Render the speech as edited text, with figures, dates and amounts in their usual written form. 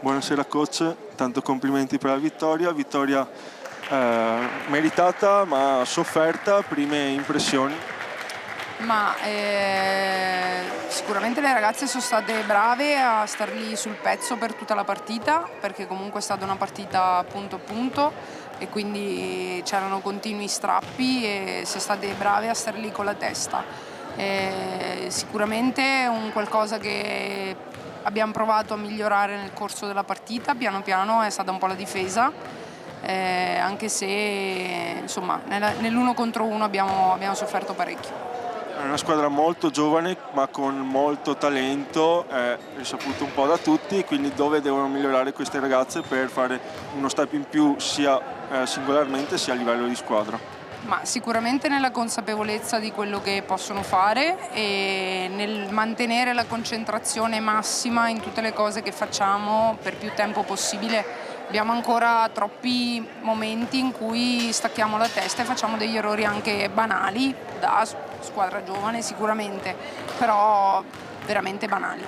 Buonasera coach, tanto complimenti per la vittoria, meritata ma sofferta, prime impressioni? Sicuramente le ragazze sono state brave a star lì sul pezzo per tutta la partita, perché comunque è stata una partita punto a punto e quindi c'erano continui strappi e sono state brave a star lì con la testa. Sicuramente un qualcosa che abbiamo provato a migliorare nel corso della partita, piano piano, è stata un po' la difesa, anche se insomma nell'uno contro uno abbiamo sofferto parecchio. È una squadra molto giovane ma con molto talento, risaputo un po' da tutti, quindi dove devono migliorare queste ragazze per fare uno step in più sia singolarmente sia a livello di squadra? Ma sicuramente nella consapevolezza di quello che possono fare e nel mantenere la concentrazione massima in tutte le cose che facciamo per più tempo possibile. Abbiamo ancora troppi momenti in cui stacchiamo la testa e facciamo degli errori anche banali, da squadra giovane sicuramente, però veramente banali.